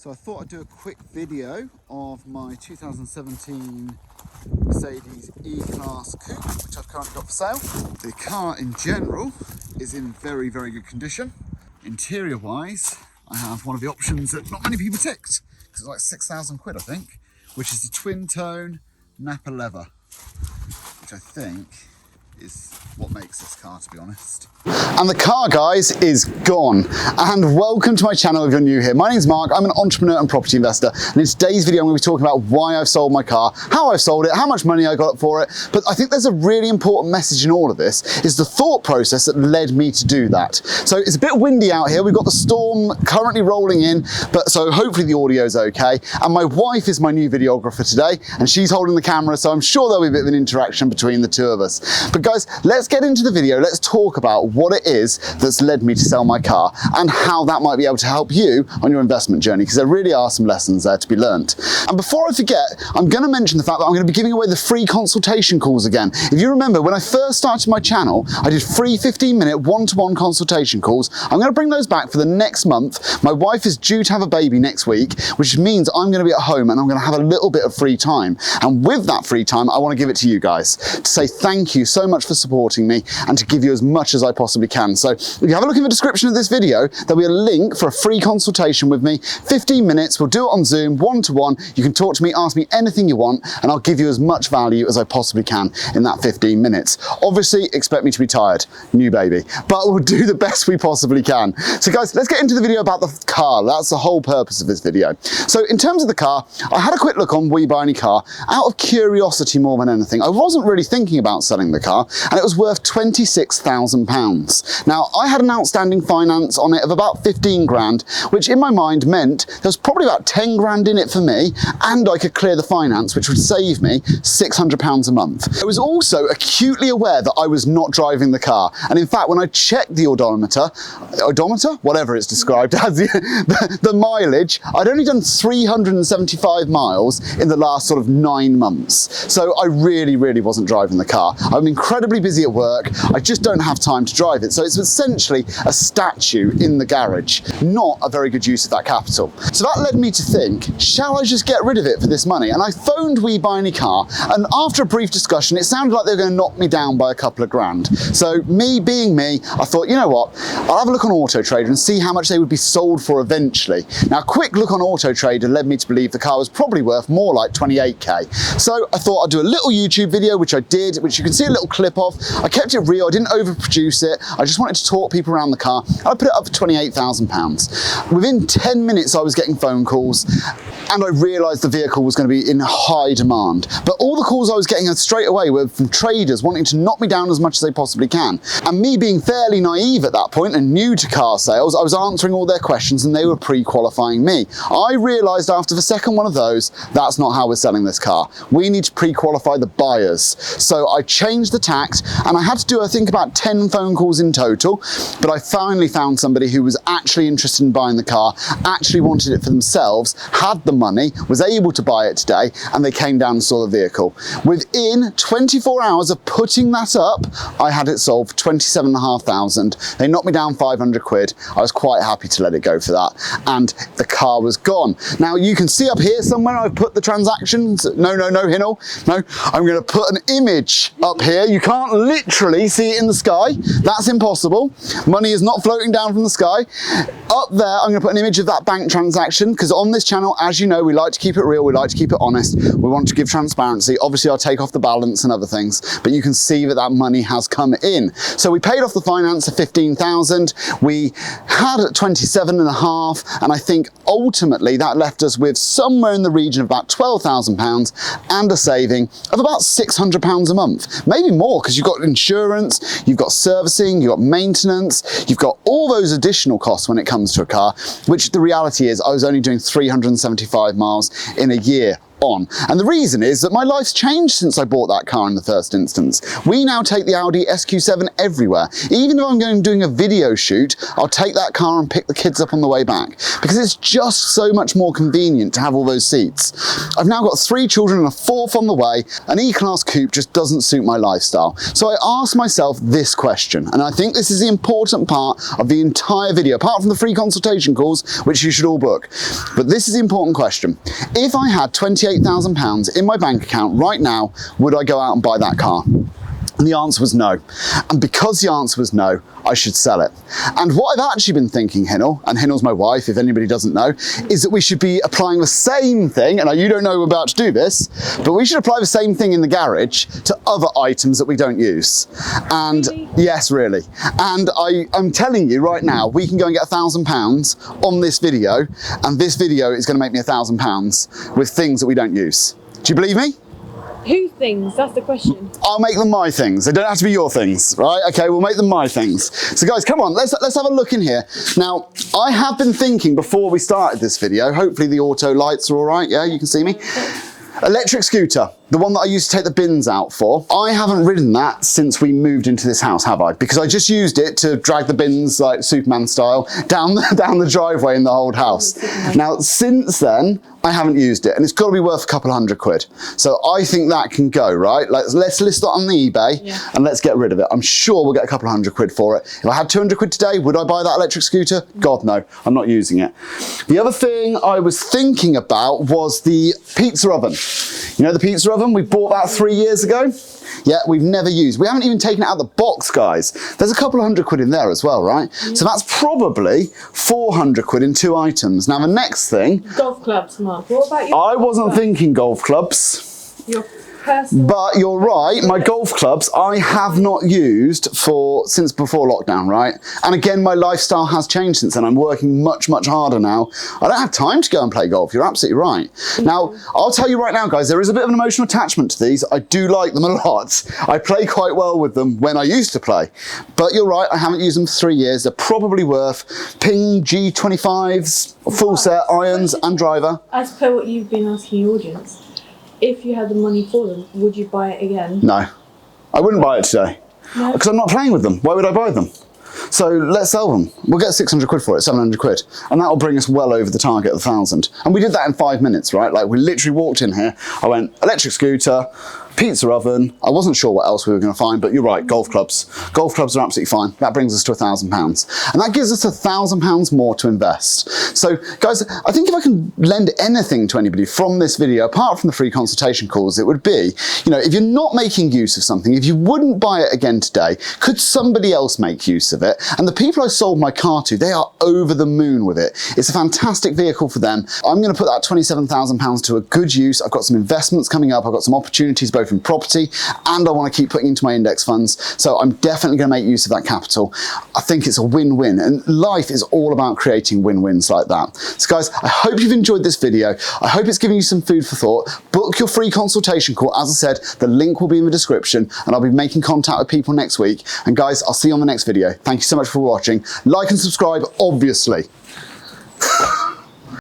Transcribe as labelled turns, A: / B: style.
A: So I thought I'd do a quick video of my 2017 Mercedes E-Class Coupe, which I've currently got for sale. The car in general is in very, very good condition. Interior wise, I have one of the options that not many people ticked, because it's like 6,000 quid I think, which is the twin tone Napa leather, which I think is what makes this car, to be honest. And the car, guys, is gone. And welcome to my channel if you're new here. My name's Mark, I'm an entrepreneur and property investor. And in today's video, I'm going to be talking about why I've sold my car, how I've sold it, how much money I got for it. But I think there's a really important message in all of this, is the thought process that led me to do that. So it's a bit windy out here. We've got the storm currently rolling in, but so hopefully the audio is okay. And my wife is my new videographer today, and she's holding the camera, so I'm sure there'll be a bit of an interaction between the two of us. But guys, let's get into the video. Let's talk about what it is that's led me to sell my car and how that might be able to help you on your investment journey, because there really are some lessons there to be learnt. And before I forget, I'm going to mention the fact that I'm going to be giving away the free consultation calls again. If you remember, when I first started my channel, I did free 15-minute one-to-one consultation calls. I'm going to bring those back for the next month. My wife is due to have a baby next week, which means I'm going to be at home and I'm going to have a little bit of free time. And with that free time, I want to give it to you guys to say thank you so much for supporting me and to give you as much as I possibly can. So if you have a look in the description of this video, there'll be a link for a free consultation with me. 15 minutes, we'll do it on Zoom, one-to-one. You can talk to me, ask me anything you want, and I'll give you as much value as I possibly can in that 15 minutes. Obviously, expect me to be tired, new baby, but we'll do the best we possibly can. So guys, let's get into the video about the car. That's the whole purpose of this video. So in terms of the car, I had a quick look on Will You Buy Any Car out of curiosity more than anything. I wasn't really thinking about selling the car, and it was worth £26,000. Now, I had an outstanding finance on it of about 15 grand, which in my mind meant there was probably about 10 grand in it for me, and I could clear the finance, which would save me £600 a month. I was also acutely aware that I was not driving the car. And in fact, when I checked the odometer, whatever it's described as, the mileage, I'd only done 375 miles in the last sort of 9 months. So I really wasn't driving the car. I'm incredibly busy at work. I just don't have time to drive it. So it's essentially a statue in the garage, not a very good use of that capital. So that led me to think, shall I just get rid of it for this money? And I phoned Will You Buy Any Car, and after a brief discussion, it sounded like they were going to knock me down by a couple of grand. So me being me, I thought, you know what, I'll have a look on Auto Trader and see how much they would be sold for eventually. Now, a quick look on Auto Trader led me to believe the car was probably worth more like 28k. So I thought I'd do a little YouTube video, which I did, which you can see a little clip of. I kept it real, I didn't overproduce it. I just wanted to talk people around the car. I put it up for £28,000. Within 10 minutes, I was getting phone calls, and I realised the vehicle was going to be in high demand. But all the calls I was getting straight away were from traders wanting to knock me down as much as they possibly can. And me being fairly naive at that point and new to car sales, I was answering all their questions and they were pre-qualifying me. I realised after the second one of those, that's not how we're selling this car. We need to pre-qualify the buyers. So I changed the tact, and I had to do, I think, about 10 phone calls in total, but I finally found somebody who was actually interested in buying the car, actually wanted it for themselves, had the money, was able to buy it today, and they came down and saw the vehicle. Within 24 hours of putting that up, I had it sold for 27,500. They knocked me down 500 quid. I was quite happy to let it go for that, and the car was gone. Now you can see up here somewhere I've put the transactions. No, Hinel. No, I'm going to put an image up here. You can't literally see it in the sky. That's impossible. Money is not floating down from the sky. Up there, I'm going to put an image of that bank transaction, because on this channel, as you know, we like to keep it real, we like to keep it honest, we want to give transparency. Obviously, I'll take off the balance and other things, but you can see that that money has come in. So we paid off the finance of 15,000. We had 27.5, and I think ultimately that left us with somewhere in the region of about £12,000 and a saving of about £600 a month. Maybe more, because you've got insurance, you've got servicing, you've got maintenance, you've got all those additional costs when it comes to a car, which the reality is I was only doing 375 miles in a year on. And the reason is that my life's changed since I bought that car in the first instance. We now take the Audi SQ7 everywhere. Even if I'm going doing a video shoot, I'll take that car and pick the kids up on the way back because it's just so much more convenient to have all those seats. I've now got 3 children and a 4th on the way. An E-Class coupe just doesn't suit my lifestyle. So I asked myself this question, and I think this is the important part of the entire video, apart from the free consultation calls, which you should all book. But this is the important question. If I had £28,000 in my bank account right now, would I go out and buy that car? And the answer was no. And because the answer was no, I should sell it. And what I've actually been thinking, Hinel, and Hinel's my wife, if anybody doesn't know, is that we should be applying the same thing, and you don't know we're about to do this, but we should apply the same thing in the garage to other items that we don't use. And really? Yes, really. And I'm telling you right now, we can go and get £1,000 on this video, and this video is going to make me £1,000 with things that we don't use. Do you believe me?
B: Whose things? That's the question.
A: I'll make them my things. They don't have to be your things, right? Okay, we'll make them my things. So guys, come on, let's have a look in here. Now, I have been thinking before we started this video, hopefully the auto lights are all right, yeah, you can see me. Electric scooter, the one that I used to take the bins out for. I haven't ridden that since we moved into this house, have I? Because I just used it to drag the bins, like Superman style, down the driveway in the old house. Now, since then, I haven't used it, and it's got to be worth a couple £100. So I think that can go, right? Let's list it on the eBay, and let's get rid of it. I'm sure we'll get a couple £100 for it. If I had £200 today, would I buy that electric scooter? God, no, I'm not using it. The other thing I was thinking about was the pizza oven. You know the pizza oven? We bought that 3 years ago. Yeah, we've never used. We haven't even taken it out of the box, guys. There's a couple £100 in there as well, right? Yeah. So that's probably £400 in 2 items. Now the next thing...
B: Golf clubs, Mark. What about your
A: I wasn't thinking golf clubs.
B: Your personal...
A: But you're right, my golf clubs I have not used since before lockdown, right? And again, my lifestyle has changed since then. I'm working much, much harder now. I don't have time to go and play golf. You're absolutely right. Now, I'll tell you right now, guys, there is a bit of an emotional attachment to these. I do like them a lot. I play quite well with them when I used to play. But you're right, I haven't used them for 3 years. They're probably worth Ping G25s, full set, irons and driver.
B: As per what you've been asking the audience, if you had the money for them, would you buy it again?
A: No, I wouldn't buy it today. No. Because I'm not playing with them. Why would I buy them? So let's sell them. We'll get £600 for it, £700, and that'll bring us well over the target of 1,000. And we did that in 5 minutes, right? Like we literally walked in here. I went electric scooter, pizza oven. I wasn't sure what else we were going to find, but you're right, golf clubs. Golf clubs are absolutely fine. That brings us to £1,000. And that gives us £1,000 more to invest. So guys, I think if I can lend anything to anybody from this video, apart from the free consultation calls, it would be, you know, if you're not making use of something, if you wouldn't buy it again today, could somebody else make use of it? And the people I sold my car to, they are over the moon with it. It's a fantastic vehicle for them. I'm going to put that £27,000 to a good use. I've got some investments coming up. I've got some opportunities both in property, and I want to keep putting into my index funds. So I'm definitely going to make use of that capital. I think it's a win-win, and life is all about creating win-wins like that. So guys, I hope you've enjoyed this video. I hope it's giving you some food for thought. Book your free consultation call. As I said, the link will be in the description, and I'll be making contact with people next week. And guys, I'll see you on the next video. Thank you so much for watching. Like and subscribe, obviously.